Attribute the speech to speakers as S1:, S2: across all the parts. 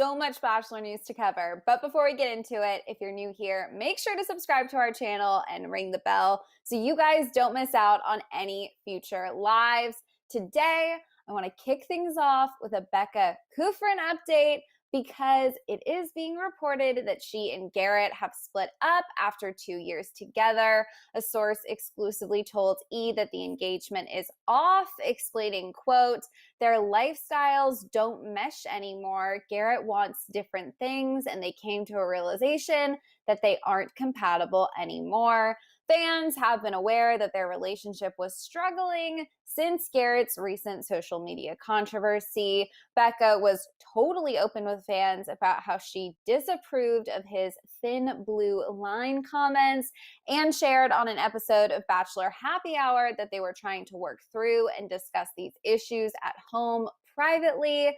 S1: so much Bachelor news to cover. But before we get into it, if you're new here, make sure to subscribe to our channel and ring the bell so you guys don't miss out on any future lives. Today, I want to kick things off with a Becca Kufrin update because it is being reported that she and Garrett have split up after 2 years together. A source exclusively told E! That the engagement is off, explaining, quote, their lifestyles don't mesh anymore. Garrett wants different things, and they came to a realization that they aren't compatible anymore. Fans have been aware that their relationship was struggling since Garrett's recent social media controversy. Becca was totally open with fans about how she disapproved of his thin blue line comments and shared on an episode of Bachelor Happy Hour that they were trying to work through and discuss these issues at home privately.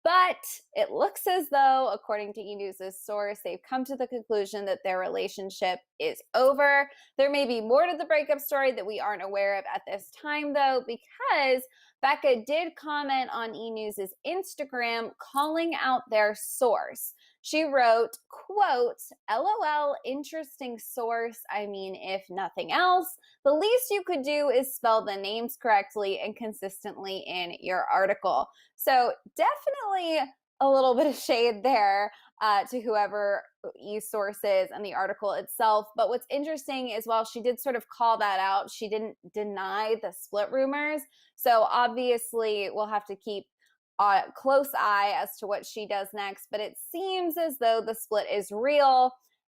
S1: But it looks as though, according to E!News' source, they've come to the conclusion that their relationship is over. There may be more to the breakup story that we aren't aware of at this time, though, because Becca did comment on E!News' Instagram calling out their source. She wrote, quote, LOL, interesting source. I mean, if nothing else, the least you could do is spell the names correctly and consistently in your article. So definitely a little bit of shade there to whoever E!source is and the article itself. But what's interesting is while she did sort of call that out, she didn't deny the split rumors. So obviously we'll have to keep a close eye as to what she does next. But it seems as though the split is real.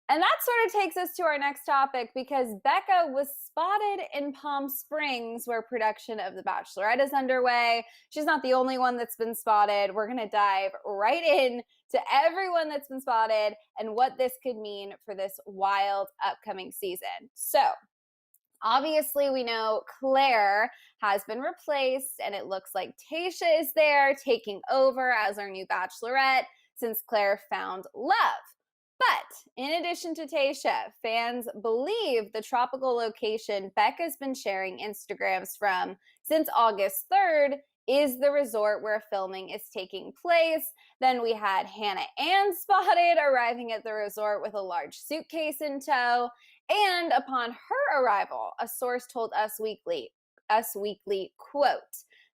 S1: And that sort of takes us to our next topic because Becca was spotted in Palm Springs where production of The Bachelorette is underway. She's not the only one that's been spotted. We're going to dive right in to everyone that's been spotted and what this could mean for this wild upcoming season. So, obviously, we know Clare has been replaced, and it looks like Tayshia is there taking over as our new Bachelorette since Clare found love. But in addition to Tayshia, fans believe the tropical location Becca's been sharing Instagrams from since August 3rd is the resort where filming is taking place. Then we had Hannah Ann spotted arriving at the resort with a large suitcase in tow. And upon her arrival, a source told Us Weekly, quote,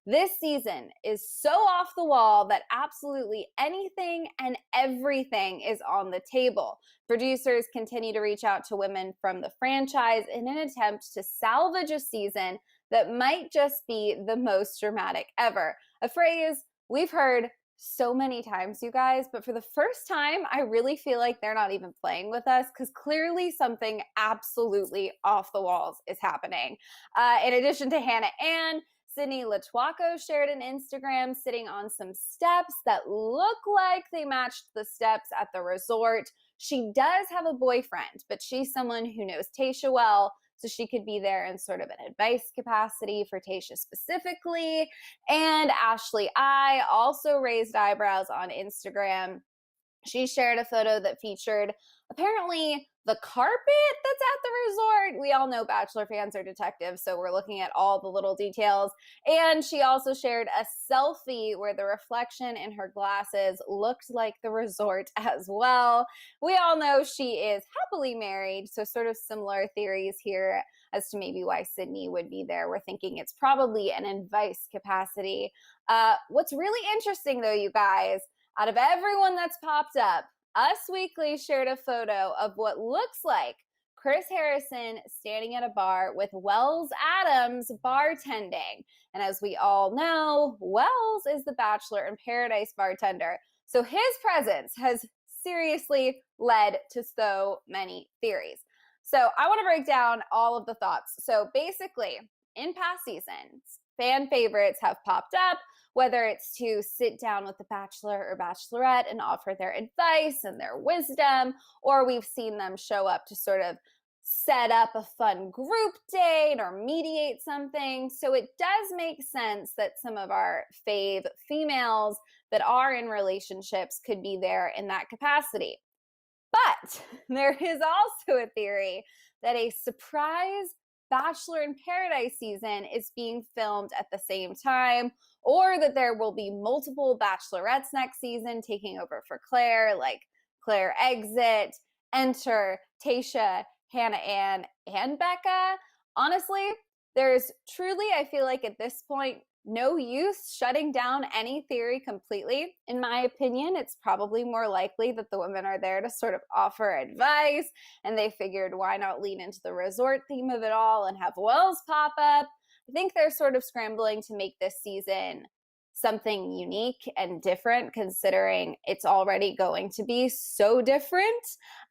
S1: this season is so off the wall that absolutely anything and everything is on the table. Producers continue to reach out to women from the franchise in an attempt to salvage a season that might just be the most dramatic ever. A phrase we've heard so many times, you guys, but for the first time, I really feel like they're not even playing with us because clearly something absolutely off the walls is happening. In addition to Hannah Ann, Sydney Latuaco shared an Instagram sitting on some steps that look like they matched the steps at the resort. She does have a boyfriend, but she's someone who knows Tayshia well, so she could be there in sort of an advice capacity for Tayshia specifically. And Ashley I also raised eyebrows on Instagram. She shared a photo that featured apparently the carpet that's at the resort. We all know Bachelor fans are detectives, so we're looking at all the little details. And she also shared a selfie where the reflection in her glasses looked like the resort as well. We all know she is happily married, so sort of similar theories here as to maybe why Sydney would be there. We're thinking it's probably an advice capacity. What's really interesting, though, you guys, out of everyone that's popped up, Us Weekly shared a photo of what looks like Chris Harrison standing at a bar with Wells Adams bartending. And as we all know, Wells is the Bachelor in Paradise bartender. So his presence has seriously led to so many theories. So I want to break down all of the thoughts. So basically, in past seasons, fan favorites have popped up, whether it's to sit down with the Bachelor or Bachelorette and offer their advice and their wisdom, or we've seen them show up to sort of set up a fun group date or mediate something. So it does make sense that some of our fave females that are in relationships could be there in that capacity. But there is also a theory that a surprise Bachelor in Paradise season is being filmed at the same time, or that there will be multiple Bachelorettes next season taking over for Clare, like Clare exit, enter Tayshia, Hannah Ann, and Becca. Honestly, there's truly, I feel like at this point, no use shutting down any theory completely. In my opinion, it's probably more likely that the women are there to sort of offer advice, and they figured why not lean into the resort theme of it all and have Wells pop up. I think they're sort of scrambling to make this season something unique and different, considering it's already going to be so different.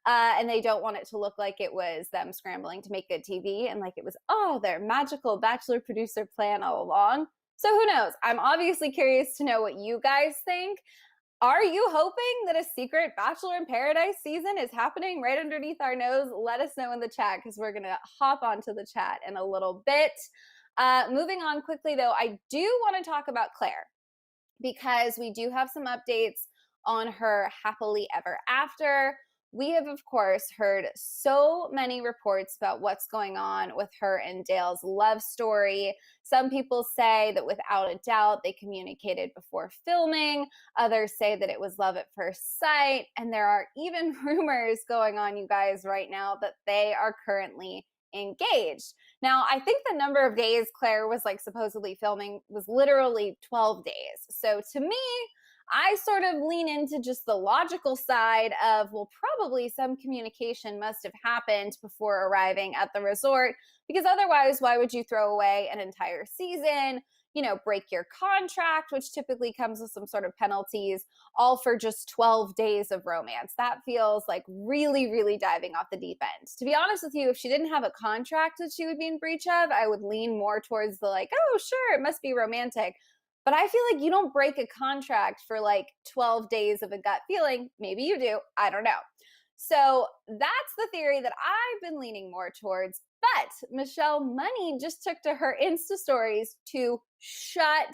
S1: And they don't want it to look like it was them scrambling to make good TV and like it was, oh, their magical Bachelor producer plan all along. So who knows? I'm obviously curious to know what you guys think. Are you hoping that a secret Bachelor in Paradise season is happening right underneath our nose? Let us know in the chat, because we're going to hop onto the chat in a little bit. Moving on quickly, though, I do want to talk about Clare, because we do have some updates on her happily ever after. We have, of course, heard so many reports about what's going on with her and Dale's love story. Some people say that without a doubt they communicated before filming. Others say that it was love at first sight. And there are even rumors going on, you guys, right now that they are currently engaged. Now, I think the number of days Clare was like supposedly filming was literally 12 days. So to me, I sort of lean into just the logical side of, well, probably some communication must have happened before arriving at the resort, because otherwise, why would you throw away an entire season, break your contract, which typically comes with some sort of penalties, all for just 12 days of romance? That feels like really, really diving off the deep end. To be honest with you, if she didn't have a contract that she would be in breach of, I would lean more towards the like, oh, sure, it must be romantic. But I feel like you don't break a contract for like 12 days of a gut feeling. Maybe you do. I don't know. So that's the theory that I've been leaning more towards. But Michelle Money just took to her Insta stories to shut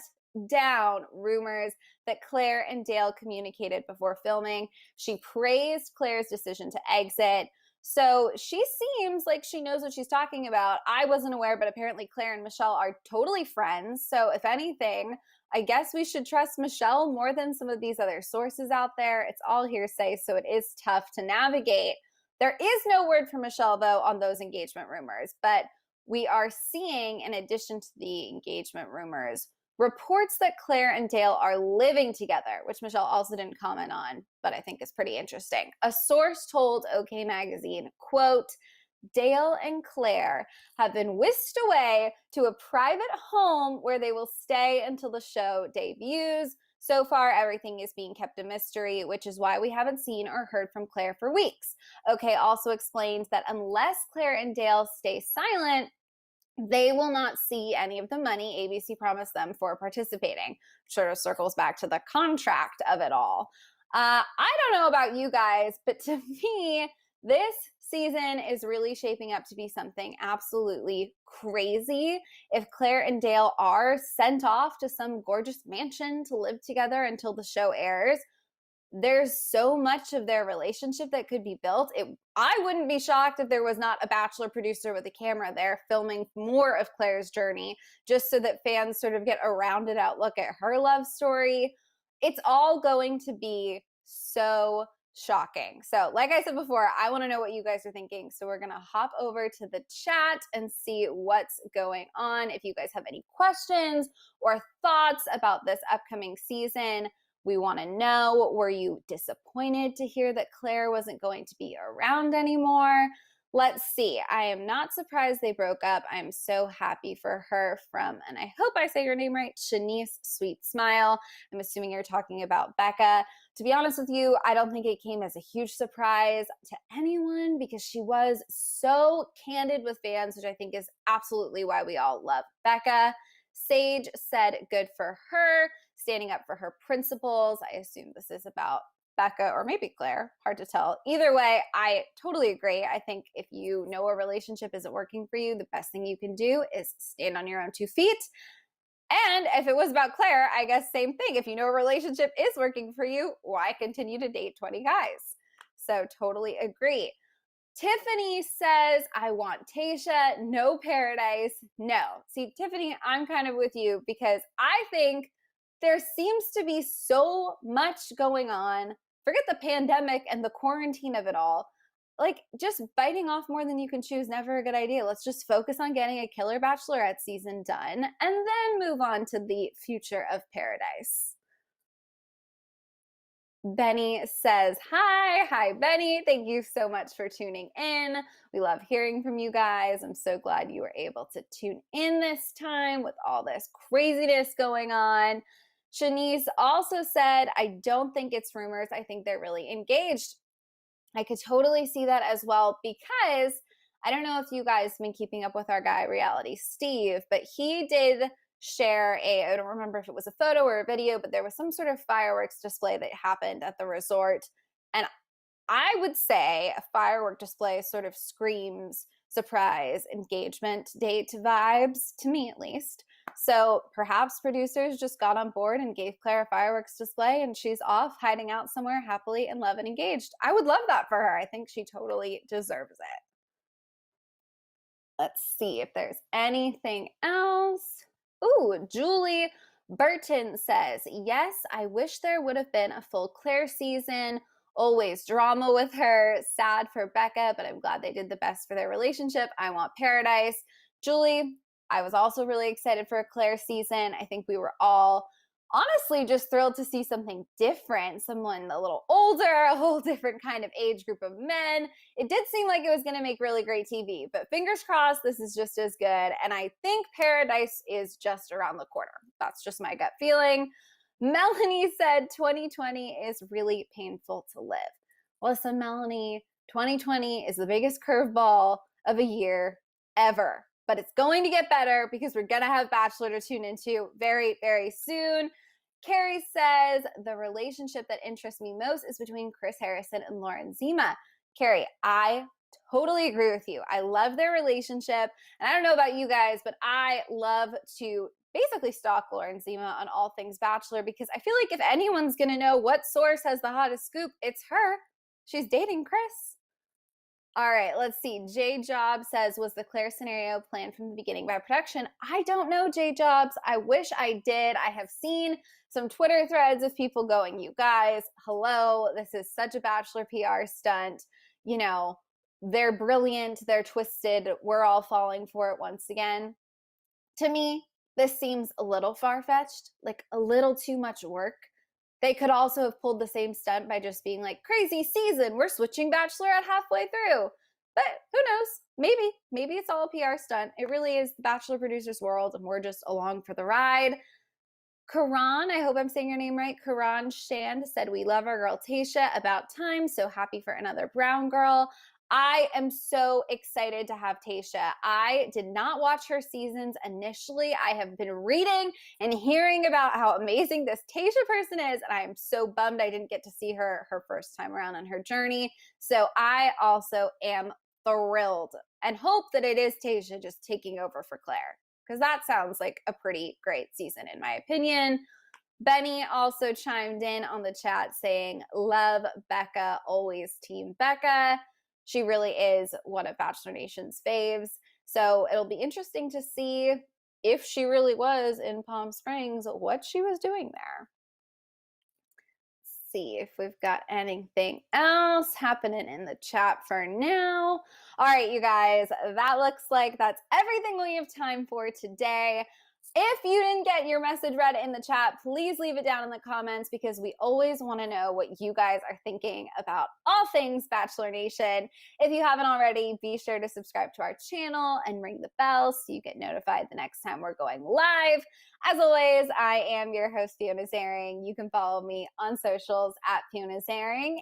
S1: down rumors that Clare and Dale communicated before filming. She praised Clare's decision to exit. So she seems like she knows what she's talking about. I wasn't aware, but apparently Clare and Michelle are totally friends. So if anything, I guess we should trust Michelle more than some of these other sources out there. It's all hearsay, so it is tough to navigate. There is no word from Michelle, though, on those engagement rumors, but we are seeing, in addition to the engagement rumors, reports that Clare and Dale are living together, which Michelle also didn't comment on, but I think is pretty interesting. A source told OK Magazine, quote, Dale and Clare have been whisked away to a private home where they will stay until the show debuts. So far, everything is being kept a mystery, which is why we haven't seen or heard from Clare for weeks. OK also explained that unless Clare and Dale stay silent, they will not see any of the money ABC promised them for participating. Sort of circles back to the contract of it all. I don't know about you guys, but to me, this season is really shaping up to be something absolutely crazy. If Clare and Dale are sent off to some gorgeous mansion to live together until the show airs, there's so much of their relationship that could be built. I wouldn't be shocked if there was not a Bachelor producer with a camera there filming more of Clare's journey, just so that fans sort of get a rounded out look at her love story. It's all going to be so shocking. So like I said before, I want to know what you guys are thinking. So we're going to hop over to the chat and see what's going on. If you guys have any questions or thoughts about this upcoming season, we want to know, were you disappointed to hear that Clare wasn't going to be around anymore? Let's see. I am not surprised they broke up. I'm so happy for her, from, and I hope I say your name right, Shanice Sweet Smile. I'm assuming you're talking about Becca. To be honest with you, I don't think it came as a huge surprise to anyone, because she was so candid with fans, which I think is absolutely why we all love Becca. Sage said good for her, standing up for her principles. I assume this is about Becca or maybe Clare, hard to tell. Either way, I totally agree. I think if you know a relationship isn't working for you, the best thing you can do is stand on your own 2 feet. And if it was about Clare, I guess same thing. If you know a relationship is working for you, why continue to date 20 guys? So totally agree. Tiffany says, I want Tayshia, no Paradise, no. See, Tiffany, I'm kind of with you because I think there seems to be so much going on. Forget the pandemic and the quarantine of it all. Like, just biting off more than you can chew is never a good idea. Let's just focus on getting a killer Bachelorette season done and then move on to the future of Paradise. Benny says, hi, Benny. Thank you so much for tuning in. We love hearing from you guys. I'm so glad you were able to tune in this time with all this craziness going on. Shanice also said, I don't think it's rumors. I think they're really engaged. I could totally see that as well because I don't know if you guys have been keeping up with our guy, Reality Steve, but he did share I don't remember if it was a photo or a video, but there was some sort of fireworks display that happened at the resort. And I would say a firework display sort of screams surprise engagement date vibes, to me at least. So perhaps producers just got on board and gave Clare a fireworks display and she's off hiding out somewhere happily in love and engaged. I would love that for her. I think she totally deserves it. Let's see if there's anything else. Ooh, Julie Burton says, yes, I wish there would have been a full Clare season. Always drama with her. Sad for Becca, but I'm glad they did the best for their relationship. I want Paradise. Julie, I was also really excited for a Clare season. I think we were all honestly just thrilled to see something different, someone a little older, a whole different kind of age group of men. It did seem like it was going to make really great TV, but fingers crossed this is just as good. And I think Paradise is just around the corner. That's just my gut feeling. Melanie said 2020 is really painful to live. Listen, Melanie, 2020 is the biggest curveball of a year ever. But it's going to get better because we're going to have Bachelor to tune into very, very soon. Carrie says, the relationship that interests me most is between Chris Harrison and Lauren Zima. Carrie, I totally agree with you. I love their relationship. And I don't know about you guys, but I love to basically stalk Lauren Zima on all things Bachelor because I feel like if anyone's going to know what source has the hottest scoop, it's her. She's dating Chris. All right, let's see. J Job says, was the Clare scenario planned from the beginning by production? I don't know, J Jobs. I wish I did. I have seen some Twitter threads of people going, you guys, hello, this is such a Bachelor PR stunt. You know, they're brilliant, they're twisted, we're all falling for it once again. To me, this seems a little far-fetched, like a little too much work. They could also have pulled the same stunt by just being like, crazy season, we're switching Bachelorette halfway through. But who knows? Maybe it's all a PR stunt. It really is the Bachelor producers world and we're just along for the ride. Karan, I hope I'm saying your name right. Karan Shand said, we love our girl Tayshia, about time. So happy for another brown girl. I am so excited to have Tayshia. I did not watch her seasons initially. I have been reading and hearing about how amazing this Tayshia person is, and I am so bummed I didn't get to see her first time around on her journey. So I also am thrilled and hope that it is Tayshia just taking over for Clare, because that sounds like a pretty great season in my opinion. Benny also chimed in on the chat saying, love Becca, always team Becca. She really is one of Bachelor Nation's faves. So it'll be interesting to see if she really was in Palm Springs, what she was doing there. Let's see if we've got anything else happening in the chat for now. All right, you guys, that looks like that's everything we have time for today. If you didn't get your message read in the chat, please leave it down in the comments because we always want to know what you guys are thinking about all things Bachelor Nation. If you haven't already, be sure to subscribe to our channel and ring the bell so you get notified the next time we're going live. As always, I am your host, Fiona Zaring. You can follow me on socials at Fiona Zaring.